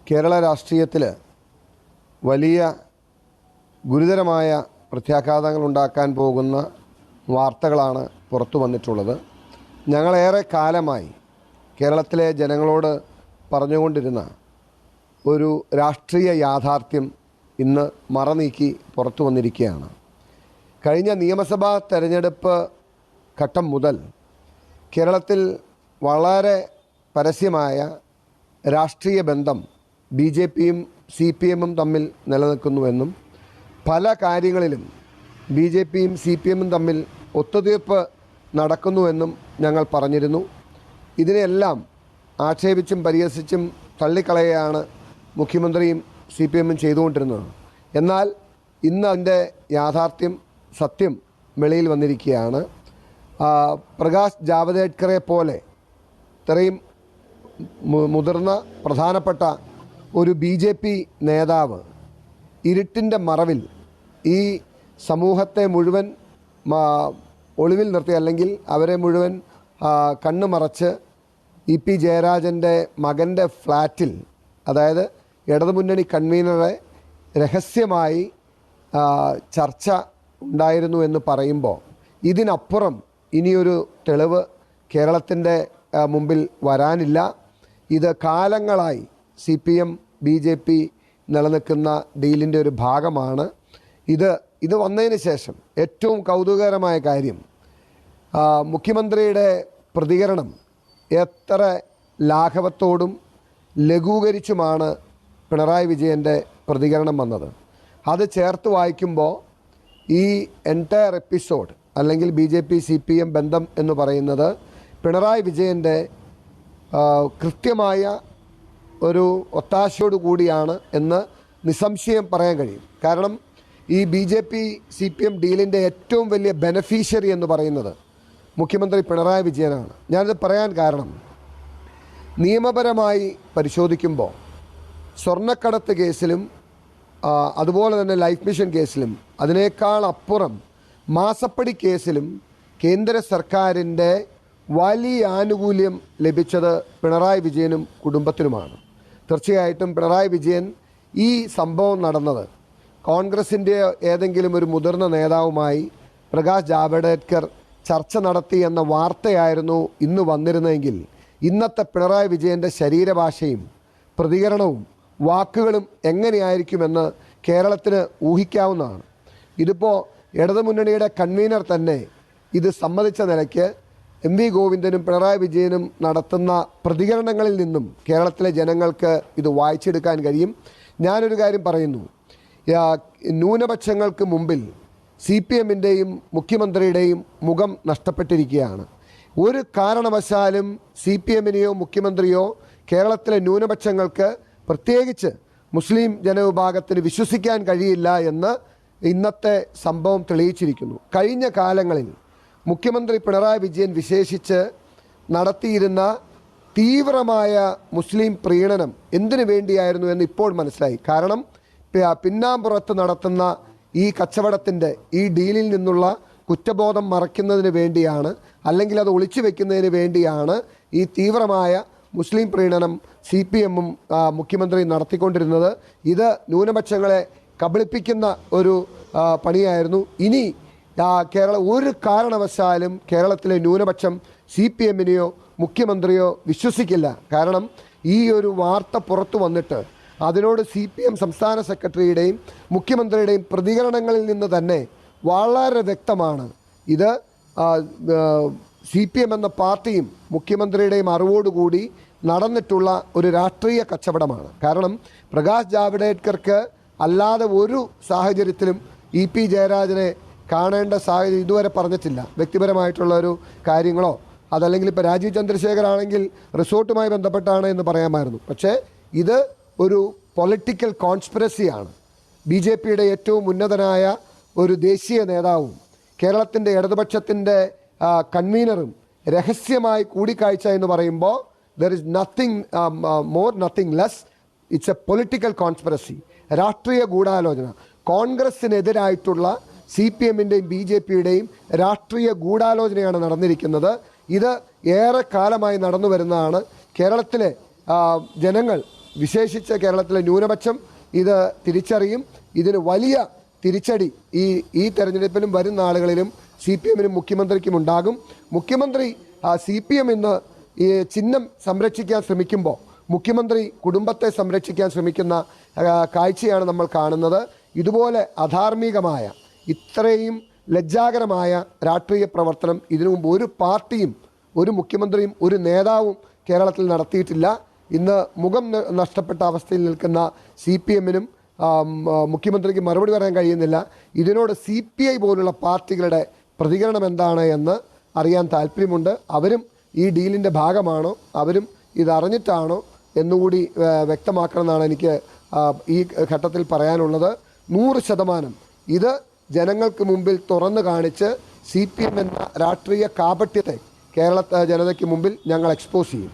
കേരള രാഷ്ട്രീയത്തിൽ വലിയ ഗുരുതരമായ പ്രത്യാഘാതങ്ങൾ ഉണ്ടാക്കാൻ പോകുന്ന വാർത്തകളാണ് പുറത്തു വന്നിട്ടുള്ളത്. ഞങ്ങളേറെ കാലമായി കേരളത്തിലെ ജനങ്ങളോട് പറഞ്ഞുകൊണ്ടിരുന്ന ഒരു രാഷ്ട്രീയ യാഥാർത്ഥ്യം ഇന്ന് മറനീക്കി പുറത്തു വന്നിരിക്കുകയാണ്. കഴിഞ്ഞ നിയമസഭാ തെരഞ്ഞെടുപ്പ് ഘട്ടം മുതൽ കേരളത്തിൽ വളരെ പരസ്യമായ രാഷ്ട്രീയ ബന്ധം BJPയും CPMും തമ്മിൽ നിലനിൽക്കുന്നുവെന്നും പല കാര്യങ്ങളിലും BJPയും CPMും തമ്മിൽ ഒത്തുതീർപ്പ് നടക്കുന്നുവെന്നും ഞങ്ങൾ പറഞ്ഞിരുന്നു. ഇതിനെല്ലാം ആക്ഷേപിച്ചും പരിഹസിച്ചും തള്ളിക്കളയുകയാണ് മുഖ്യമന്ത്രിയും CPMും ചെയ്തുകൊണ്ടിരുന്നത്. എന്നാൽ ഇന്ന് അതിൻ്റെ യാഥാർത്ഥ്യം സത്യം വെളിയിൽ വന്നിരിക്കുകയാണ്. പ്രകാശ് ജാവദേക്കറെ പോലെ ഇത്രയും മുതിർന്ന പ്രധാനപ്പെട്ട ഒരു BJP നേതാവ് ഇരുട്ടിൻ്റെ മറവിൽ ഈ സമൂഹത്തെ മുഴുവൻ ഒളിവിൽ നിർത്തി, അല്ലെങ്കിൽ അവരെ മുഴുവൻ കണ്ണു മറച്ച് EP ജയരാജൻ്റെ മകൻ്റെ ഫ്ലാറ്റിൽ, അതായത് ഇടതുമുന്നണി കൺവീനറെ രഹസ്യമായി ചർച്ച ഉണ്ടായിരുന്നു എന്ന് പറയുമ്പോൾ ഇതിനപ്പുറം ഇനിയൊരു തെളിവ് കേരളത്തിൻ്റെ മുമ്പിൽ വരാനില്ല. ഇത് കാലങ്ങളായി CPM BJP നിലനിൽക്കുന്ന ഡീലിൻ്റെ ഒരു ഭാഗമാണ്. ഇത് വന്നതിന് ശേഷം ഏറ്റവും കൗതുകകരമായ കാര്യം, മുഖ്യമന്ത്രിയുടെ പ്രതികരണം എത്ര ലാഘവത്തോടും ലഘൂകരിച്ചുമാണ് പിണറായി വിജയൻ്റെ പ്രതികരണം വന്നത്. അത് ചേർത്ത് വായിക്കുമ്പോൾ ഈ എൻറ്റയർ എപ്പിസോഡ്, അല്ലെങ്കിൽ BJP CPM ബന്ധം എന്ന് പറയുന്നത് പിണറായി വിജയൻ്റെ കൃത്യമായ ഒരു ഒത്താശയോടു കൂടിയാണ് എന്ന് നിസ്സംശയം പറയാൻ കഴിയും. കാരണം ഈ BJP CPM ഡീലിൻ്റെ ഏറ്റവും വലിയ ബെനഫീഷ്യറി എന്ന് പറയുന്നത് മുഖ്യമന്ത്രി പിണറായി വിജയനാണ്. ഞാനിത് പറയാൻ കാരണം, നിയമപരമായി പരിശോധിക്കുമ്പോൾ സ്വർണ്ണക്കടത്ത് കേസിലും അതുപോലെ തന്നെ ലൈഫ് മിഷൻ കേസിലും അതിനേക്കാൾ അപ്പുറം മാസപ്പടി കേസിലും കേന്ദ്ര സർക്കാരിൻ്റെ വലിയ ആനുകൂല്യം ലഭിച്ചത് പിണറായി വിജയനും കുടുംബത്തിനുമാണ്. തീർച്ചയായിട്ടും പിണറായി വിജയൻ ഈ സംഭവം നടന്നത് കോൺഗ്രസിൻ്റെ ഏതെങ്കിലും ഒരു മുതിർന്ന നേതാവുമായി പ്രകാശ് ജാവദേക്കർ ചർച്ച നടത്തി എന്ന വാർത്തയായിരുന്നു ഇന്ന് വന്നിരുന്നതെങ്കിൽ ഇന്നത്തെ പിണറായി വിജയൻ്റെ ശരീരഭാഷയും പ്രതികരണവും വാക്കുകളും എങ്ങനെയായിരിക്കുമെന്ന് കേരളത്തിന് ഊഹിക്കാവുന്നതാണ്. ഇതിപ്പോൾ ഇടതുമുന്നണിയുടെ കൺവീനർ തന്നെ ഇത് സമ്മതിച്ച നിലയ്ക്ക് MV ഗോവിന്ദനും പിണറായി വിജയനും നടത്തുന്ന പ്രതികരണങ്ങളിൽ നിന്നും കേരളത്തിലെ ജനങ്ങൾക്ക് ഇത് വായിച്ചെടുക്കാൻ കഴിയും. ഞാനൊരു കാര്യം പറയുന്നു, ന്യൂനപക്ഷങ്ങൾക്ക് മുമ്പിൽ CPMൻ്റെയും മുഖ്യമന്ത്രിയുടെയും മുഖം നഷ്ടപ്പെട്ടിരിക്കുകയാണ്. ഒരു കാരണവശാലും CPMനെയോ മുഖ്യമന്ത്രിയോ കേരളത്തിലെ ന്യൂനപക്ഷങ്ങൾക്ക്, പ്രത്യേകിച്ച് മുസ്ലിം ജനവിഭാഗത്തിന് വിശ്വസിക്കാൻ കഴിയില്ല എന്ന് ഇന്നത്തെ സംഭവം തെളിയിച്ചിരിക്കുന്നു. കഴിഞ്ഞ കാലങ്ങളിൽ മുഖ്യമന്ത്രി പിണറായി വിജയൻ വിശേഷിച്ച് നടത്തിയിരുന്ന തീവ്രമായ മുസ്ലിം പ്രീണനം എന്തിനു വേണ്ടിയായിരുന്നു എന്ന് ഇപ്പോൾ മനസ്സിലായി. കാരണം പിന്നാമ്പുറത്ത് നടത്തുന്ന ഈ കച്ചവടത്തിൻ്റെ, ഈ ഡീലിൽ നിന്നുള്ള കുറ്റബോധം മറയ്ക്കുന്നതിന് വേണ്ടിയാണ്, അല്ലെങ്കിൽ അത് ഒളിച്ചു വെക്കുന്നതിന് വേണ്ടിയാണ് ഈ തീവ്രമായ മുസ്ലിം പ്രീണനം CPMും മുഖ്യമന്ത്രി നടത്തിക്കൊണ്ടിരുന്നത്. ഇത് ന്യൂനപക്ഷങ്ങളെ കബളിപ്പിക്കുന്ന ഒരു പണിയായിരുന്നു. ഇനി ഒരു കാരണവശാലും കേരളത്തിലെ ന്യൂനപക്ഷം CPMനെയോ മുഖ്യമന്ത്രിയോ വിശ്വസിക്കില്ല. കാരണം ഈ ഒരു വാർത്ത പുറത്തു വന്നിട്ട് അതിനോട് CPM സംസ്ഥാന സെക്രട്ടറിയുടെയും മുഖ്യമന്ത്രിയുടെയും പ്രതികരണങ്ങളിൽ നിന്ന് തന്നെ വളരെ വ്യക്തമാണ് ഇത് CPM എന്ന പാർട്ടിയും മുഖ്യമന്ത്രിയുടെയും അറിവോടുകൂടി നടന്നിട്ടുള്ള ഒരു രാഷ്ട്രീയ കച്ചവടമാണ്. കാരണം പ്രകാശ് ജാവദേക്കർക്ക് അല്ലാതെ ഒരു സാഹചര്യത്തിലും EP ജയരാജനെ കാണേണ്ട സാഹചര്യം ഇതുവരെ പറഞ്ഞിട്ടില്ല. വ്യക്തിപരമായിട്ടുള്ള ഒരു കാര്യങ്ങളോ, അതല്ലെങ്കിൽ ഇപ്പോൾ രാജീവ് ചന്ദ്രശേഖർ ആണെങ്കിൽ റിസോർട്ടുമായി ബന്ധപ്പെട്ടാണ് എന്ന് പറയാമായിരുന്നു. പക്ഷേ ഇത് ഒരു പൊളിറ്റിക്കൽ കോൺസ്പിറസിയാണ്. BJPയുടെ ഏറ്റവും ഉന്നതനായ ഒരു ദേശീയ നേതാവും കേരളത്തിൻ്റെ ഇടതുപക്ഷത്തിൻ്റെ കൺവീനറും രഹസ്യമായി കൂടിക്കാഴ്ച എന്ന് പറയുമ്പോൾ there is nothing more, nothing less. It's A political conspiracy, രാഷ്ട്രീയ ഗൂഢാലോചന. കോൺഗ്രസ്സിനെതിരായിട്ടുള്ള CPMൻ്റെയും BJPയുടെയും രാഷ്ട്രീയ ഗൂഢാലോചനയാണ് നടന്നിരിക്കുന്നത്. ഇത് ഏറെ കാലമായി നടന്നു വരുന്നതാണ്. കേരളത്തിലെ ജനങ്ങൾ വിശേഷിച്ച് കേരളത്തിലെ ന്യൂനപക്ഷം ഇത് തിരിച്ചറിയും. ഇതിന് വലിയ തിരിച്ചടി ഈ തെരഞ്ഞെടുപ്പിലും വരും നാളുകളിലും CPM-നും മുഖ്യമന്ത്രിക്കും ഉണ്ടാകും. മുഖ്യമന്ത്രി CPM ഇന്ന് ഈ ചിഹ്നം സംരക്ഷിക്കാൻ ശ്രമിക്കുമ്പോൾ മുഖ്യമന്ത്രി കുടുംബത്തെ സംരക്ഷിക്കാൻ ശ്രമിക്കുന്ന കാഴ്ചയാണ് നമ്മൾ കാണുന്നത്. ഇതുപോലെ അധാർമികമായ ഇത്രയും ലജ്ജാകരമായ രാഷ്ട്രീയ പ്രവർത്തനം ഇതിനു മുമ്പ് ഒരു പാർട്ടിയും ഒരു മുഖ്യമന്ത്രിയും ഒരു നേതാവും കേരളത്തിൽ നടത്തിയിട്ടില്ല. ഇന്ന് മുഖം നഷ്ടപ്പെട്ട അവസ്ഥയിൽ നിൽക്കുന്ന CPM-നും മുഖ്യമന്ത്രിക്ക് മറുപടി പറയാൻ കഴിയുന്നില്ല. ഇതിനോട് CPI പോലുള്ള പാർട്ടികളുടെ പ്രതികരണം എന്താണ് എന്ന് അറിയാൻ താല്പര്യമുണ്ട്. അവരും ഈ ഡീലിൻ്റെ ഭാഗമാണോ, അവരും ഇതറിഞ്ഞിട്ടാണോ എന്നുകൂടി വ്യക്തമാക്കണമെന്നാണ് എനിക്ക് ഈ ഘട്ടത്തിൽ പറയാനുള്ളത്. 100% ഇത് ജനങ്ങൾക്ക് മുമ്പിൽ തുറന്നു കാണിച്ച് CPM എന്ന രാഷ്ട്രീയ കാപട്യത്തെ കേരള ജനതയ്ക്ക് മുമ്പിൽ ഞങ്ങൾ എക്സ്പോസ് ചെയ്യും.